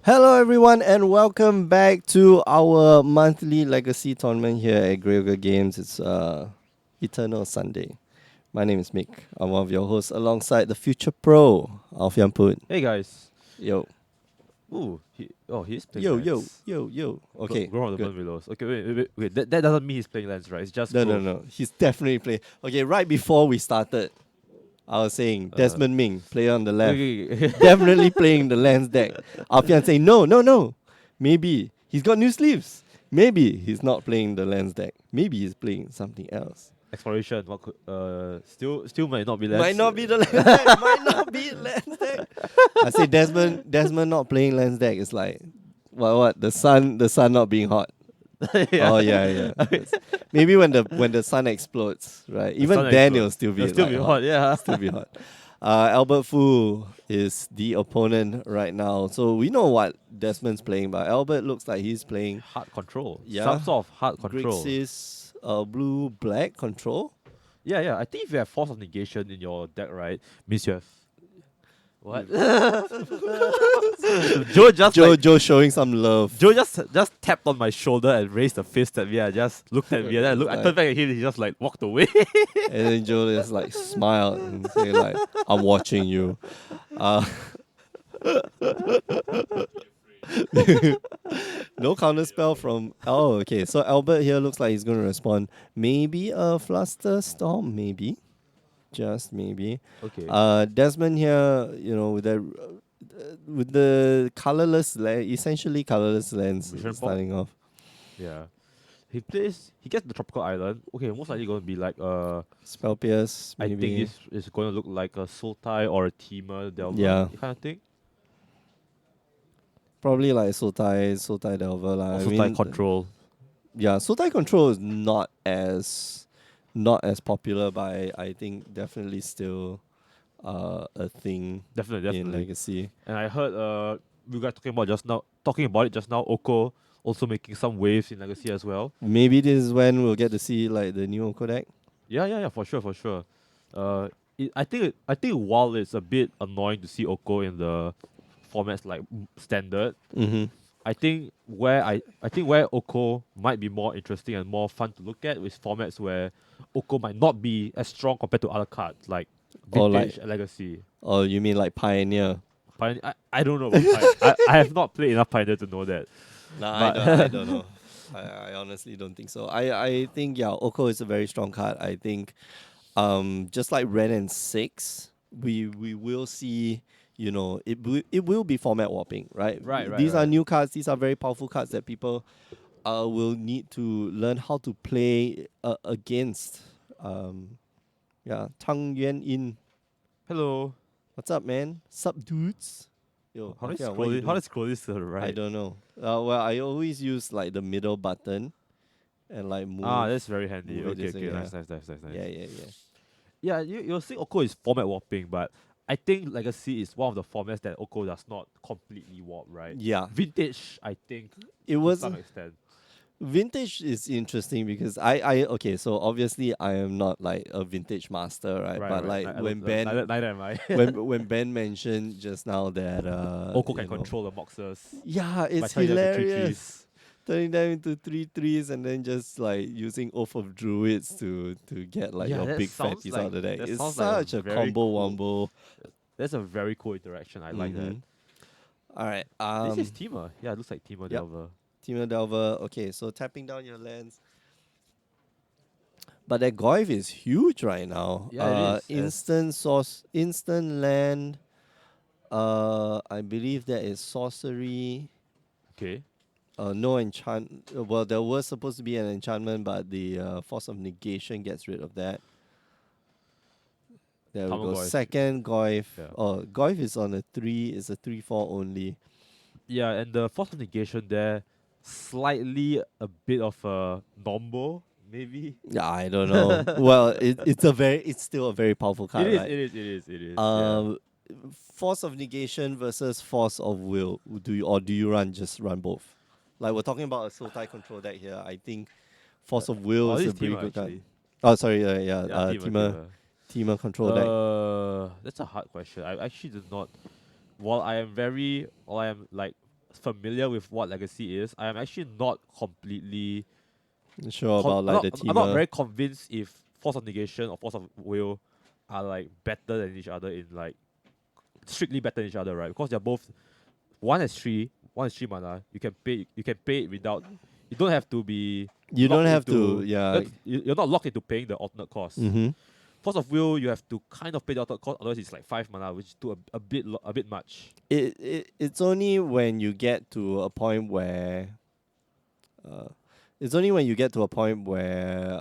Hello, everyone, and welcome back to our monthly legacy tournament here at Gryoga Games. It's Eternal Sunday. My name is Mick. I'm one of your hosts alongside the future pro, Alfian Put. Hey guys. Yo, He's playing yo, Lance. yo, yo. Okay, Grow on the good. burn willows. Okay, wait. That doesn't mean he's playing Lance, right? It's just No, no, growth. no. He's definitely playing. Okay, right before we started, I was saying Uh, Desmond Ming, player on the left, okay. definitely playing the Lance deck. Alfian saying, no, no, no. Maybe he's got new sleeves. Maybe he's not playing the Lance deck. Maybe he's playing something else. Exploration. What could still might not be Might Lance. not be the Lance deck. Might not be Lance deck. I say Desmond not playing Lance deck is like what the sun not being hot. Yeah. Oh yeah. Maybe when the sun explodes, right? The Even sun then explodes. it'll still be It'll still like be hot, yeah. Still be hot. Albert Fu is the opponent right now. So we know what Desmond's playing, but Albert looks like he's playing Hard control. Yeah. Some sort of hard control. Grixis blue black control. Yeah. I think if you have force of negation in your deck, right, means you have what? Joe showing some love. Joe just tapped on my shoulder and raised a fist at me. I just looked at me and then I turned back at him. He just like walked away. And then Joe just like smiled and say like, I'm watching you. No counter spell from okay. So Albert here looks like he's gonna respond. Maybe a Fluster Storm, maybe. Just maybe. Okay. Desmond here, with the colorless essentially colorless lens Vision Pop? starting off. Yeah. He gets the tropical island. Okay, most likely going to be like Spell Pierce, I maybe. think this is going to look like a Sultai or a Temur Delver Yeah. kind of thing. Probably like Sultai Delver. Or Sultai control. Yeah, Sultai Control is not as popular, but I think definitely still a thing Definitely. in Legacy. And I heard you guys talking about it just now, Oko also making some waves in Legacy as well. Maybe this is when we'll get to see like the new Oko deck. Yeah, for sure. I think while it's a bit annoying to see Oko in the formats like standard, Mm-hmm. I think where Oko might be more interesting and more fun to look at is formats where Oko might not be as strong compared to other cards like Or Vintage like- and Legacy. Or you mean like Pioneer? I don't know about Pioneer. I have not played enough Pioneer to know that. Nah, I don't know. I honestly don't think so. I think Oko is a very strong card. I think just like Ren and 6, we will see, it will be format warping, right? Right, These are right. new cards, these are very powerful cards that people will need to learn how to play against. Tang Yuan In. Hello. What's up, man? Sup dudes? Yo, How do Alfian, I what scroll you this? How do I doing? scroll this to the right? I don't know. Well, I always use like the middle button and like move. That's very handy. move it Okay, this way, okay, yeah. nice. Yeah. Yeah, you're saying Oko is format warping, but I think Legacy is one of the formats that Oko does not completely warp, right? Yeah. Vintage, I think, It to was some extent. vintage is interesting because I okay, so obviously I am not like a vintage master, right? But like when Ben neither am I. when Ben mentioned just now that Oko can control the boxers. Yeah, it's turning them into hilarious. Turning them into 3/3s and then just like using Oath of Druids to get like Yeah, your that big sounds fatties like- out of the deck. that It's sounds like a such a very combo cool- wombo. That's a very cool interaction. I like that. Mhm. Alright. This is Temur. Yeah, it looks like Temur Yep. Delver. Temur Delver. Okay, so tapping down your lands. But that Goyf is huge right now. Yeah, it is. Instant land. I believe that is sorcery. Okay. No enchant. Well, there was supposed to be an enchantment, but the force of negation gets rid of that. There we Tamil go. Goyf. Second Goyf. Yeah. Oh, Goyf is on a 3. It's a 3/4 only. Yeah, and the force of negation there, slightly a bit of a nombo, maybe. Yeah, I don't know. Well, it's still a very powerful card, right? It is. Yeah. Force of negation versus force of will. Do you just run both? Like we're talking about a Sultai control deck here. I think force of will is this a pretty Temur, good card. actually. Oh, sorry. Temur control deck. That's a hard question. I actually did not. While I am like familiar with what Legacy is, I am actually not completely Sure about like the I'm not teamer. very convinced if Force of Negation or Force of Will are like better than each other in like strictly better than each other, right? Because they're both one is three mana. You can pay it without. You don't have to be You don't locked have to, into. yeah. You're not locked into paying the alternate cost. Mm-hmm. Force of Will, you have to kind of pay the alternate cost. Otherwise, it's like 5 mana, which is too a bit much. It's only when you get to a point where uh, it's only when you get to a point where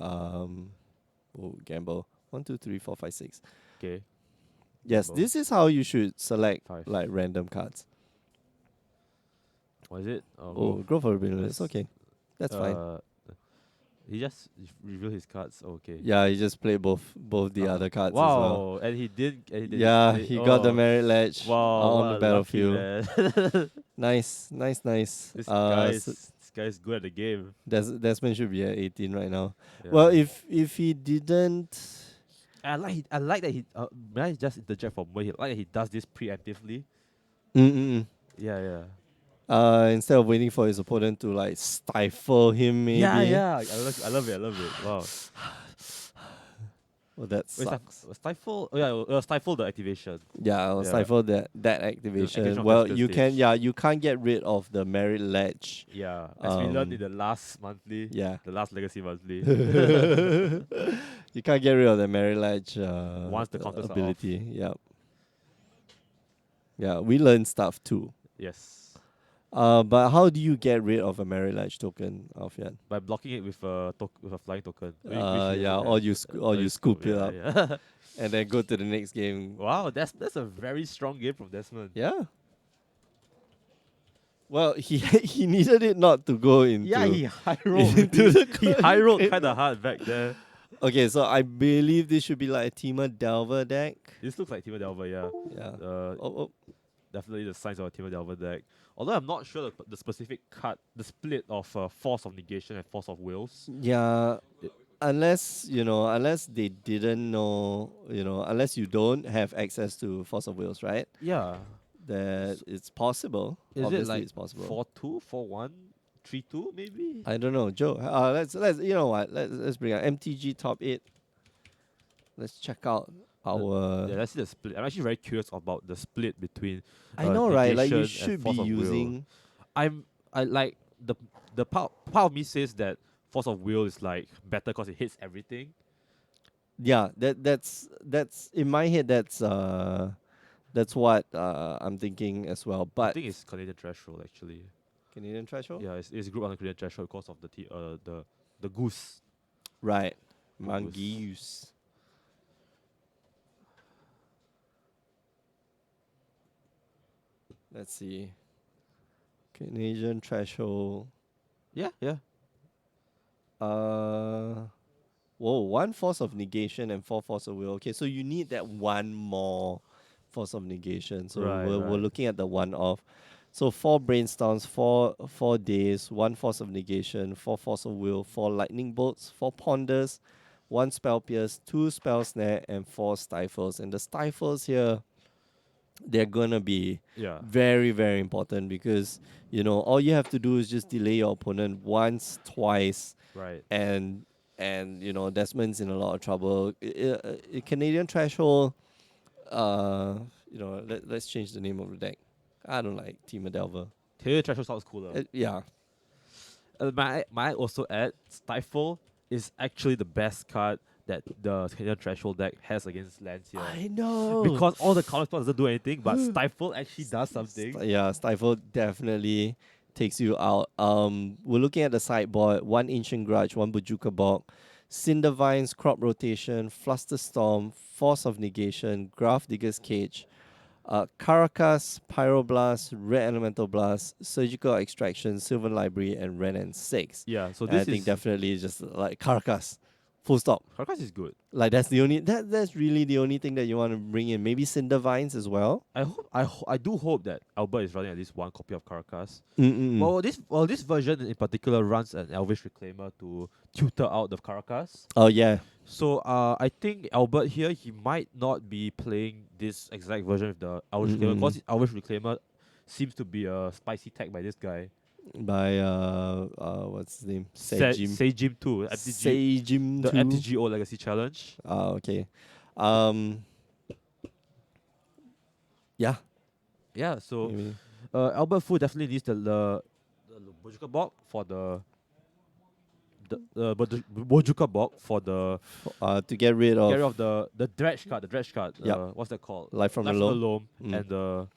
gamble 1, 2, 3, 4, 5, 6. Okay, Yes, gamble this is how you should select 5. like random cards. What is it? Oh, growth of abilities. That's Okay, that's fine. uh. He just revealed his cards. Okay. Yeah, he just played both the other cards as well. Wow, and he didn't. And he did. Yeah, Did he got the oh, merit ledge wow! on What the a lucky battlefield. man. Nice, nice, nice. This guy's good at the game. Desmond should be at 18 right now. Well, Yeah. if he didn't, I like that he. May I just interject for more? Like that he does this preemptively. Mm-mm. Yeah, yeah. Instead of waiting for his opponent to like stifle him, Yeah, maybe. yeah. I love it. I love it. Wow. Well, that Wait, sucks. stifle. Oh yeah, stifle the activation. Yeah, I'll Yeah. stifle that The activation activation. of Well, physical you can. stage. Yeah, you can't get rid of the merit ledge. Yeah, as we learned in Um, the last monthly, yeah. the last legacy monthly. You can't get rid of the merit ledge Once the counters are off. ability. Yeah, yeah. We learn stuff too. Yes. But how do you get rid of a merit ledge token, Alfian? By blocking it with with a flying token, which he Yeah, doesn't or have. you scoop it Yeah, up yeah. and then go to the next game. Wow, that's a very strong game from Desmond. Yeah. Well, he he needed it not to go Yeah, into he high rolled. into the He high rolled game. kind of hard back there. Okay, so I believe this should be like a Temur Delver deck. This looks like Temur Delver, yeah. Yeah. Uh, Oh, Definitely the signs of a Temur Delver deck. Although I'm not sure the specific cut, the split of Force of Negation and Force of Wills. yeah. It- Unless they didn't know, unless you don't have access to Force of Wills, right? Yeah. That So it's possible. is it Obviously, like it's possible. 4-2, 4-1, 3-2 maybe? I don't know, Joe. Let's you know what? Let's bring out MTG top 8. Let's check out our. Yeah, let's see the split. I'm actually very curious about the split between I know, right? Like you negation and should be force of will. using. I like the part of me says that force of will is like better because it hits everything. Yeah, that's in my head. That's what I'm thinking as well. I But think it's Canadian threshold actually. Canadian threshold, Yeah, it's group under Canadian threshold because of the goose. right? Goose. Mongoose. Let's see. Canadian threshold. Yeah, yeah. Whoa, 1 force of negation and 4 force of will. Okay, so you need that one more force of negation. So Right, we're right. looking at the one off. So 4 brainstorms, four days, 1 force of negation, 4 force of will, 4 lightning bolts, 4 ponders, 1 spell pierce, 2 spell snare, and 4 stifles. And the stifles here, they're gonna be Yeah. very, very important because all you have to do is just delay your opponent once, twice, Right. and Desmond's in a lot of trouble. Canadian threshold. Let's change the name of the deck. I don't like Temur Delver. Canadian threshold sounds cooler. Yeah, Might I also add Stifle is actually the best card that the Canadian threshold deck has against lands here. I know. Because all the counter spells doesn't do anything, but Stifle actually does something. Yeah, Stifle definitely takes you out. We're looking at the sideboard. 1 Ancient Grudge, 1 Bojuka Bog, Cindervines, Crop Rotation, Flusterstorm, Force of Negation, Graph Digger's Cage, Caracas, Pyroblast, Red Elemental Blast, Surgical Extraction, Sylvan Library, and Ren and 6. Yeah, so And I this think is definitely just like Caracas. Full stop. Carcass is good. Like that's the only that's really the only thing that you want to bring in. Maybe Cindervines as well. I do hope that Albert is running at least one copy of Carcass. Mm-mm. This version in particular runs an Elvish Reclaimer to tutor out the Carcass. Oh yeah. So I think Albert here he might not be playing this exact version of the Elvish Reclaimer because Elvish Reclaimer seems to be a spicy tag by this guy. By what's his name? Sejim. Seijim 2, MTG, Sejim the 2. MTGO Legacy Challenge. Okay. Um yeah, Yeah, so maybe. Albert Fu definitely needs the Bojuka Bog for Bojuka Bog for the To get rid get of, rid of the dredge card. The dredge card. yep, What's that called? Life from the Life from the Loam. Loam Mm. and the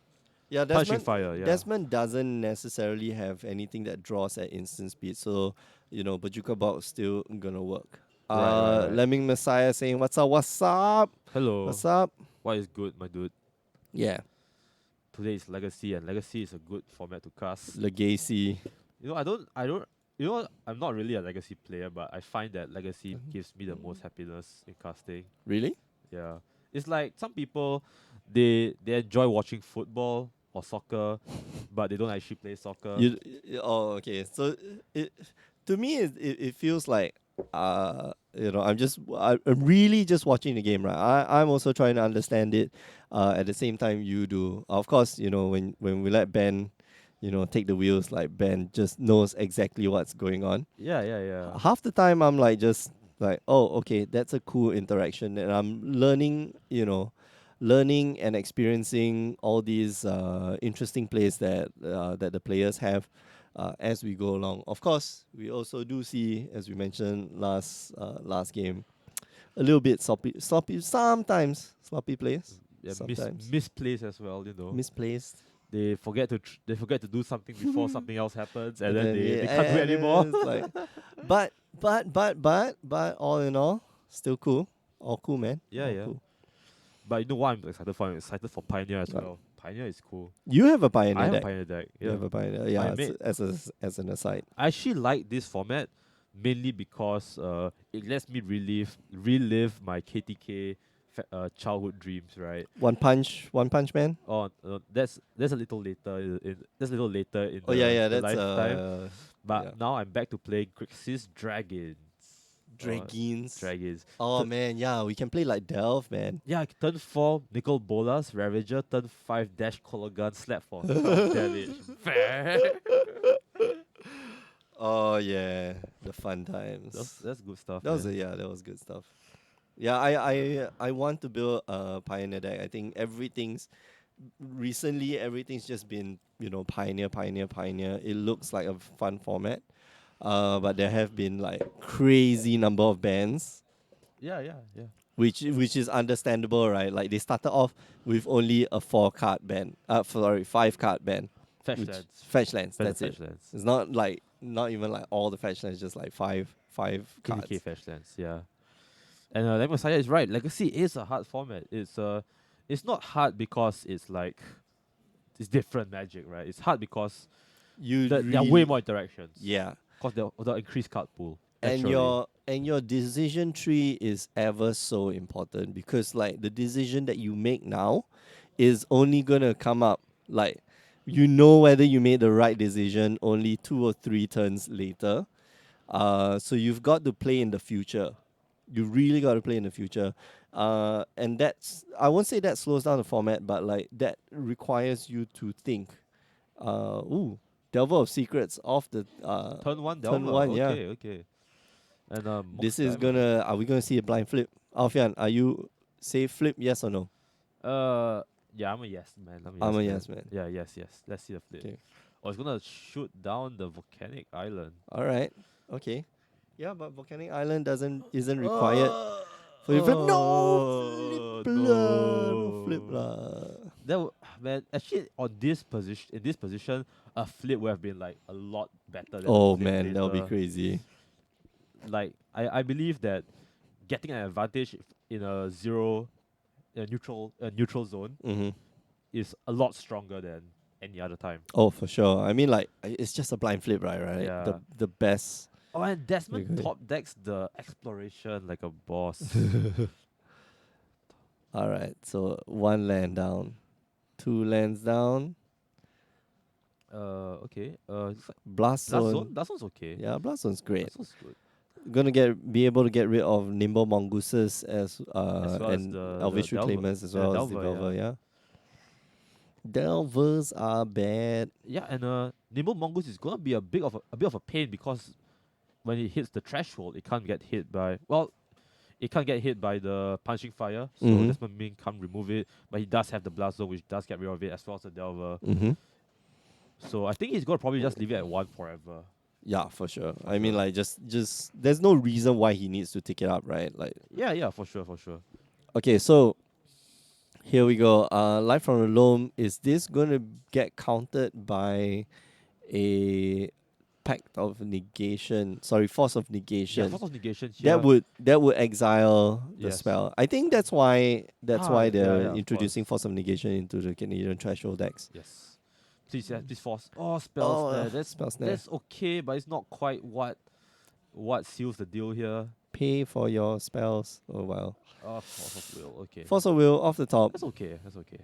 Yeah, Punching Fire. Yeah. Desmond doesn't necessarily have anything that draws at instant speed, so Bajuka Box still gonna work. Right. Lemming Messiah saying, "What's up? What's up? Hello. What's up?" What is good, my dude? Yeah, Today is Legacy, and Legacy is a good format to cast. Legacy. I'm not really a Legacy player, but I find that Legacy gives me the most happiness in casting. Really? Yeah. It's like some people, they enjoy watching football or soccer, but they don't actually play soccer. Oh, okay. So it to me it feels like I'm really just watching the game, right? I'm also trying to understand it. At the same time you do. Of course, when we let Ben, take the wheels, like Ben just knows exactly what's going on. Yeah. Half the time I'm like just like, oh, okay, that's a cool interaction, and I'm learning and experiencing all these interesting plays that the players have as we go along. Of course, we also do see, as we mentioned last game, a little bit sloppy sometimes, sloppy plays, Yeah, sometimes misplays as well. misplaced. They forget to do something before something else happens, and And then then they yeah, can't do it and anymore. then it's like, but all in all, still cool. All cool, man. All Yeah. cool. But you know what I'm excited for? I'm excited for Pioneer as Uh, well. Pioneer is cool. You have a I pioneer have a deck. Pioneer deck. You Yeah. have a pioneer. I Yeah, made as an aside. I actually like this format mainly because it lets me relive my KTK childhood dreams, right? One Punch Man. Oh, that's a little later that's a little later in Oh yeah, the that's lifetime. yeah. But now I'm back to play Grixis Dragons. Uh, Dragons. Dragons. Oh T- man, yeah, we can play like Delve, man. yeah, turn 4 Nicol Bolas Ravager, turn 5 Dash Cologun, slap for 12 damage. Oh yeah, the fun times. That's good stuff, man. That was good stuff. Yeah, I want to build a pioneer deck. I think everything's just been pioneer. It looks like a fun format. But there have been like crazy number of bans, Yeah. which is understandable, right? Like they started off with only a 4 card ban. Sorry, 5 card ban. Fetch Which lands. fetch lands. That's it. Fetch lands. It's not even like all the fetch lands. Just like five KTK cards. fetch lands, yeah. And like Messiah is right. Legacy is a hard format. It's not hard because it's different Magic, right? It's hard because You there are way really, more interactions. yeah. Because the increased card pool. And Naturally. your decision tree is ever so important, because like the decision that you make now is only gonna come up, like, whether you made the right decision only 2 or 3 turns later. So you've got to play in the future. You really got to play in the future. And I won't say that slows down the format, but like that requires you to think. Delver of Secrets off the Turn 1 turn Delver. one, yeah. Okay. And Mox This is Diamond. are we gonna see a blind flip? Alfian, are you say flip, yes or no? Yeah, I'm a yes man. I'm a yes man. Yeah, yes. Let's see the flip. Okay. Oh, it's gonna shoot down the volcanic island. Alright. Okay. Yeah, but Volcanic Island isn't required for you flip. No flip lah. No flip No. lah. Man, actually on this position in this position, a flip would have been like a lot better than a Oh flip man, that'll be later. crazy. Like I believe that getting an advantage in a neutral zone Mm-hmm. is a lot stronger than any other time. Oh, for sure. I mean, like, it's just a blind flip, right? Yeah. The best. Oh, and Desmond Okay. top decks the exploration like a boss. Alright, so 1 land down, 2 lands down. Okay. It's like Blast Zone. That one's okay. Yeah, Blast Zone's great. That one's good. Gonna be able to get rid of Nimble Mongooses As well as and the Elvish Delver. Reclaimers as Yeah, well as Delver, Devolver, yeah. Delvers are bad. Yeah, and Nimble Mongoose is gonna be a bit of a pain because when it hits the threshold, it can't get hit by it can't get hit by the punching fire, so Mm-hmm. Desmond Ming can't remove it, but he does have the blast zone, which does get rid of it as well as the Delver. Mm-hmm. So I think he's gonna probably just leave it at one forever. Yeah, for sure. For I mean, sure. like, just there's no reason why he needs to take it up, right? Like, Yeah, yeah, for sure, for sure. okay, so here we go. Life from the Loam. Is this going to get counted by a pact of negation? Sorry, force of Yeah, negation. force of negation That here. would exile the Yes. spell. I think that's why Yeah, they're yeah, of introducing course. force of negation into the Canadian threshold decks. Yes. Please, yeah, please force. Oh, spell Oh, snare. spell snare. That's okay, but it's not quite what seals the deal here. Pay for your spells. Oh wow. Oh, force of will. Okay, Force of will off the top. that's okay. That's okay.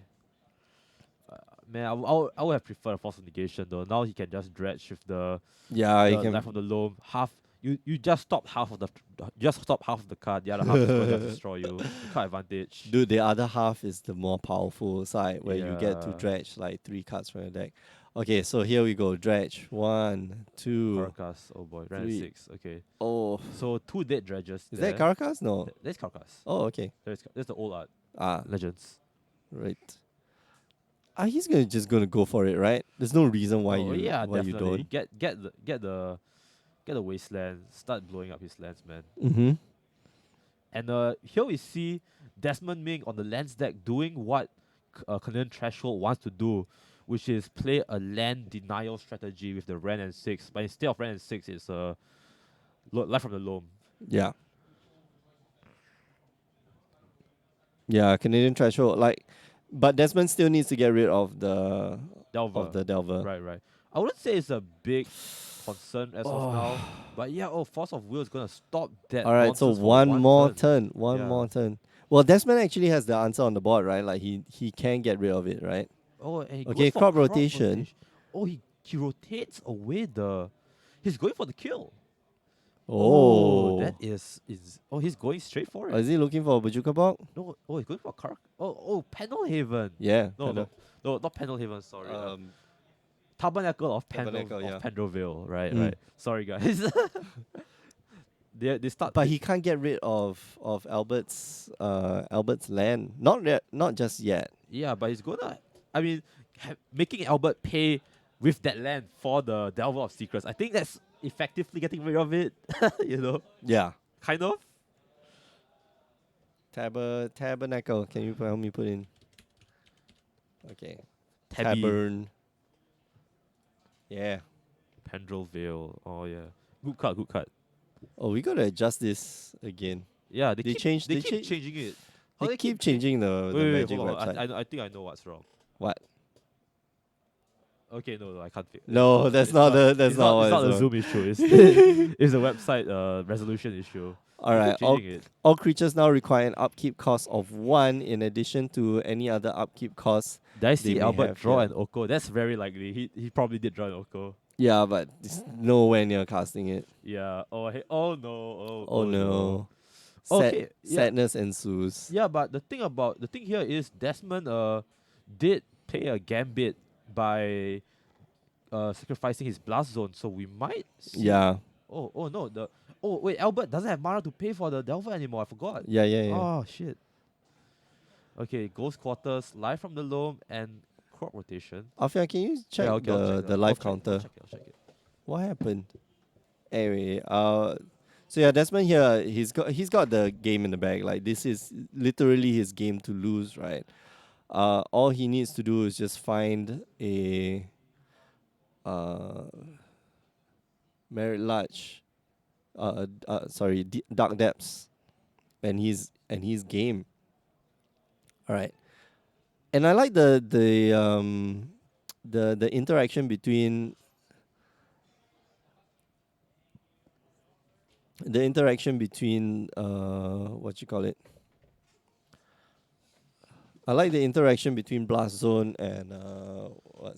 Man, I would have preferred a force of negation though. Now he can just dredge with Yeah, you the can. life of the loam. Half you just stop half of the just stop half of the card. The other half is going to just destroy you. The card advantage. Dude, the other half is the more powerful side where you get to Yeah. dredge like 3 cards from your deck. Okay, so here we go. Dredge. 1, 2, Caracas. Oh boy, round 3. 6. Okay. Oh, So 2 dead dredges is that there. Caracas? No. There's Caracas. Oh, okay. There's the old art. Ah, Legends. right. He's just gonna go for it, right? There's no reason why Oh you yeah, why you definitely. don't. Get the wasteland. Start blowing up his lands, man. Mm-hmm. And here we see Desmond Ming on the lands deck doing what Canadian Threshold wants to do, which is play a land denial strategy with the Ren and 6. But instead of Ren and 6, it's Life from the Loam. Yeah. Yeah, Canadian threshold. But Desmond still needs to get rid of Delver. the Delver. Right, right. I wouldn't say it's a big concern as of now. Oh. But yeah, Force of Will is going to stop that All right, so nonsense for one one more turn. turn. One Yeah. more turn. Well, Desmond actually has the answer on the board, right? Like he can get rid of it, right? Oh, and he Okay, goes for crop rotation. Oh, he rotates away the. He's going for the kill. Oh, that Oh. is. Oh, he's going straight for it. Is he looking for a Bajuka Bog? No, he's going for Panel Haven. Yeah. No, kinda. no, not Panel Haven. Sorry. Um, Tabernacle of Tabernacle, yeah. Pendreville. Right, Mm. right. Sorry, guys. They start. But he can't get rid of Albert's land. Not just yet. Yeah, but he's gonna. I mean, making Albert pay with that land for the Delver of Secrets. I think that's effectively getting rid of it. You know, Yeah. kind of. Tabernacle. Can you help me put in? Okay. Tabby, Tabern. Yeah. Pendreville. Oh yeah, good cut, good cut. Oh, we gotta adjust this again. Yeah, They changed- They they keep cha- changing it. How They keep change- changing the Wait, Magic hold on. website. I think I know what's wrong. What? Okay, no, I can't. No, that's not the. That's it's not not. what It's not it's a on. Zoom issue. It's a website resolution issue. All They right. keep changing it. All creatures now require an upkeep cost of 1 in addition to any other upkeep costs. Did I see may Albert have, draw yeah. an Oko? That's very likely. He probably did draw an Oko. Yeah, but it's nowhere near casting it. Yeah. Oh hey. Oh no. Oh no. Okay, yeah. Sadness ensues. Yeah, but the thing here is Desmond did play a gambit by sacrificing his blast zone, so we might see. Yeah. Oh no. Wait, Albert doesn't have mana to pay for the Delver anymore. I forgot. Yeah. Oh shit. Okay, Ghost Quarters, Life from the Loam, and Crop Rotation. Afia, can you check I'll check the life counter? I'll check it. What happened? Anyway, so yeah, Desmond here, he's got the game in the bag. Like this is literally his game to lose, right? All he needs to do is just find a Merit Larch, Dark Depths, and he's game. All right, and I like the interaction between what you call it. I like the interaction between Blast Zone and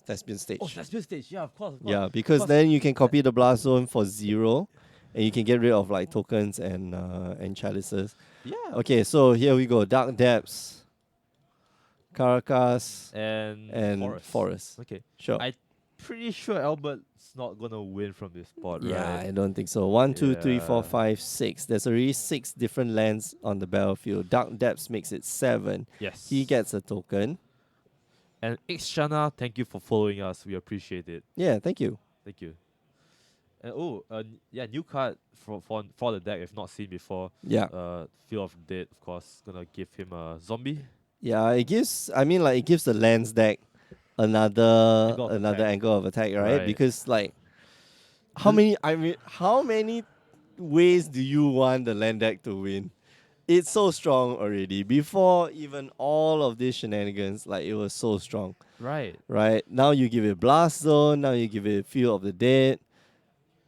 Thespian Stage. Oh, Thespian Stage. Yeah, of course. Yeah, because then you can copy the Blast Zone for 0, and you can get rid of like tokens and chalices. Yeah. Okay, so here we go. Dark Depths. Caracas, and and Forest. Forest. Okay. Sure. I pretty sure Albert's not gonna win from this spot, Yeah, right? I don't think so. One, two, three, four, Yeah. five, six. There's already six different lands on the battlefield. Dark Depths makes it seven. He Yes. gets a token. And Ixchana, thank you for following us. We appreciate it. Yeah, thank you. Thank you. And yeah, new card for the deck if not seen before. Yeah. Field of Dead, of course, gonna give him a zombie Yeah, it gives I mean like it gives the lands deck another angle of another attack. angle of attack, right? Right. Because like The, how many ways do you want the land deck to win? It's so strong already. Before even all of these shenanigans, like it was so strong. right. Right? Now you give it Blast Zone, now you give it Field of the Dead.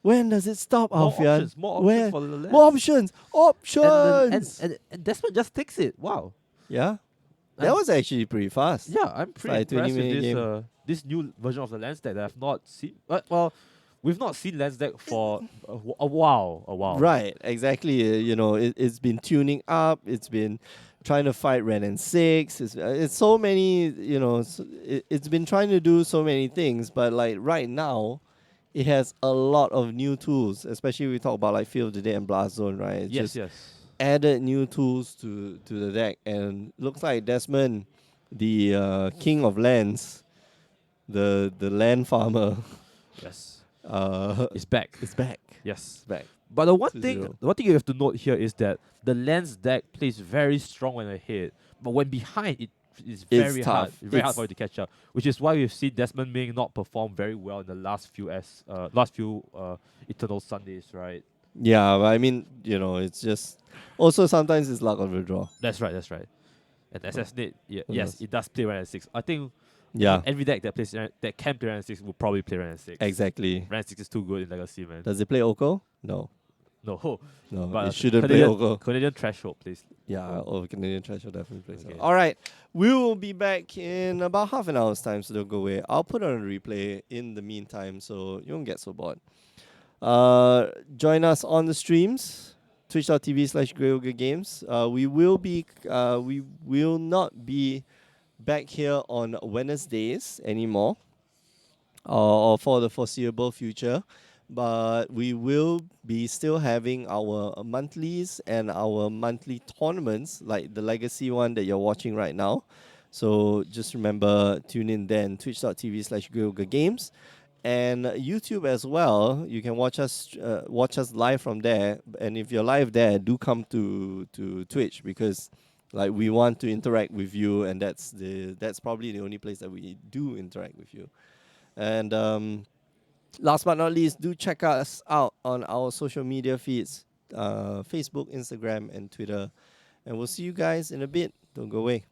When does it stop, Alfian? More options Where? for the More lands. options! And the Options! and Desmond just takes it. Wow. Yeah? That I'm was actually pretty fast. Yeah, I'm It's pretty like a 20 impressed with minute this game. this new version of the lens deck that I've not seen. Well, we've not seen lens deck for a while. A while. Right, exactly. It's been tuning up. It's been trying to fight Ren and Six. It's so many. It's been trying to do so many things. But like right now, it has a lot of new tools. Especially we talk about like Field of the Dead and Blast Zone. Right, it Yes, just yes. added new tools to the deck, and looks like Desmond, the king of lands, the land farmer, Yes. uh, It's back. is back. Yes. It's back. But the 2-0. one thing you have to note here is that the lens deck plays very strong when ahead, but when behind it is It's very hard, tough. very hard for you to catch up. Which is why we've seen Desmond Ming not perform very well in the last few Eternal Sundays, right? Yeah, but I mean, it's just also sometimes it's luck of the draw. That's right. That's right. And Assassinate, Who yes, knows? it does play Ran 6. I think Yeah, every deck that can play Ran 6 will probably play Ran 6. exactly. Ran 6 is too good in Legacy, man. Does it play Oko? No, No, no, but it shouldn't play Oko. Canadian threshold, please. Yeah, Canadian Trash will definitely play. Okay. All right, we will be back in about half an hour's time, so don't go away. I'll put on a replay in the meantime, so you won't get so bored. Join us on the streams, twitch.tv/GreyOgreGames. We will not be back here on Wednesdays anymore, or for the foreseeable future. But we will be still having our monthlies and our monthly tournaments, like the legacy one that you're watching right now. So just remember, tune in then, twitch.tv/GreyOgreGames. And YouTube as well. You can watch us live from there. And if you're live there, do come to Twitch, because like we want to interact with you, and that's probably the only place that we do interact with you. And last but not least, do check us out on our social media feeds, Facebook, Instagram, and Twitter. And we'll see you guys in a bit. Don't go away.